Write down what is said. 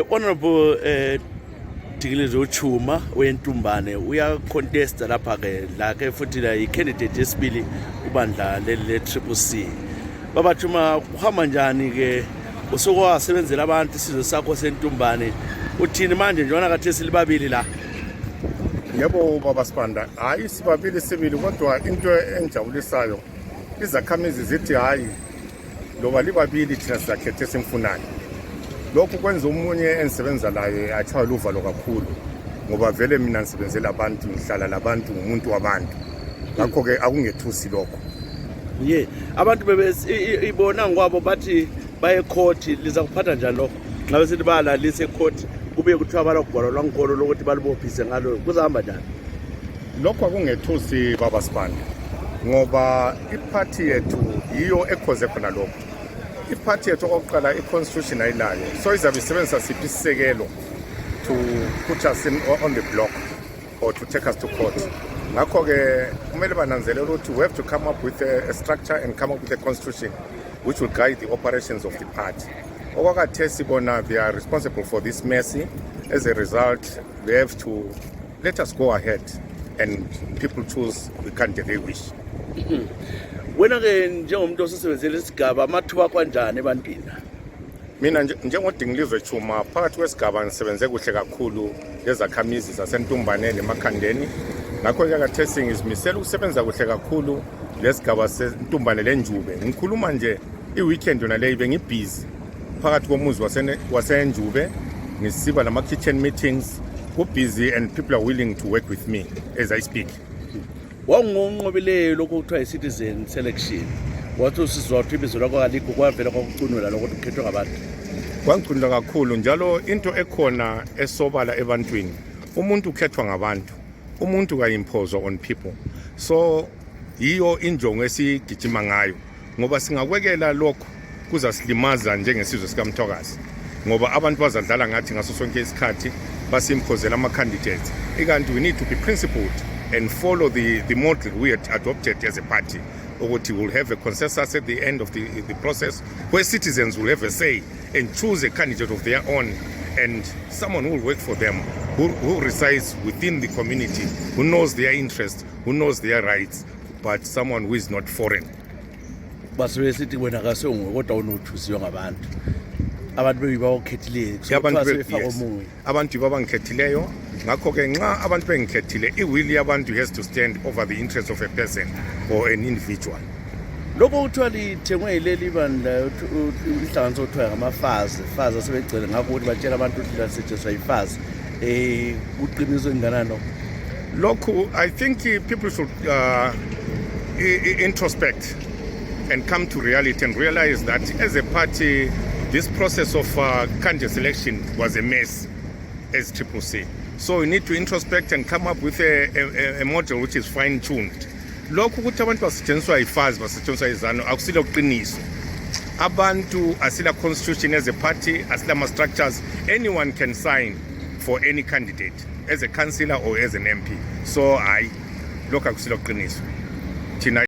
Honorable Dingilizwe Tshuma weNtumbane uyacontesta lapha ke la ke futhi la i-candidate yesibili kubandla le-Triple C. Baba Tshuma, uhamba njani ke usukwasebenzela abantu isizwe sakho seNtumbane? Uthini manje njengoba khathesi libabili la? Yebo baba Sibanda, hayi sibabili sibili kodwa into enjabulisayo izakhamizi zithi hayi loba libabili thina sizakhetha esimfunayo. Lokhu kwenza umunye engisebenza laye atshaya uvalo kakhulu ngoba vele mina ngisebenzela abantu, ngihlala labantu, ngumuntu wabantu. Ngakho ke akungethusi lokho. Abantu ibona ngoba bathi baye court liza kuphatha njani lokho? Nxa besithi bala lise court kube kuthiwa balagwalo lwankolo lokuthi balibophise ngalo kuzahamba njani? Lokho akungethusi baba Sibanda ngoba iphathi yethu yiyo ekhoze khona lokho. Iphathi yethu okokuqala i-constitution ayilayo, so izabe isebenzisa siphi isisekelo to put us on the block or to take us to court. Ngakho ke kumele bananzelele ukuthi we have to come up with a structure and come up with a constitution which will guide the operations of the party. Okwakhathesi bona they are responsible for this mercy. As a result, they have to let us go ahead and people choose the candidate they wish. Wena ke njengomuntu osebenzela isigaba amathuba kanjani ebantwini? Mina njengoDingilizwe Tshuma phakathi kwesigaba ngisebenze kuhle kakhulu lezakhamizi zaseNtumbane nemakhandeni. Ngakho ke khathesi ngizimisela ukusebenza kuhle kakhulu lesigaba seNtumbane-Njube. Ngikhuluma nje i-weekend yona le bengibusy phakathi komuzi waseNjube ngisiba nama kitchen meetings, busy and people are willing to work with me as I speak. Wangonqobileyo lokho kuthiwa i-citizen selection, wathi usizwa ukuthi ibizo lakho alikho kwavela kwakucunula lokuthi kukhethwe ngabantu? Kwangicunula kakhulu njalo into ekhona esobala ebantwini, umuntu ukhethwa ngabantu, umuntu kayimphozo on people. So yiyo injongo esigijima ngayo ngoba singakwekela lokho kuzasilimaza njengesizwe sikaMthokazi ngoba abantu bazadlala ngathi ngaso sonke isikhathi basimphozela ama-candidates. Ikanti we need to be principled and follow the model we had adopted as a party. Ukuthi we'll have a consensus at the end of the process where citizens will have a say and choose a candidate of their own and someone who will work for them, who resides within the community, who knows their interests, who knows their rights, but someone who is not foreign. Basuke sithi wena kasongo kodwa unothusiwe ngabantu. Abantu bebawukhethileyo abantu babangikhethileyo. Ngakho ke nxa abantu bengikhethile iwill yabantu has to stand over the interest of a person or an individual. Lokho kuthiwa lithengwe lelibandla inhlanganiso okuthiwa ngamafazi asebegcele ngakho ukuthi batshela abantu ukuthi lasetshenziswa yifazi uqiniso enganano lokho. I think people should introspect and come to reality and realize that as a party this process of candidate selection was a mess as Triple C. So we need to introspect and come up with a model which is fine-tuned. Lokhu ukuthi abantu basetshenziswa yifazi basetshenziswa izano akusilo qiniso. Abantu asila constitution as a party, asila ma-structures. Anyone can sign for any candidate as a councillor or as an MP. So lokhu akusilo qiniso.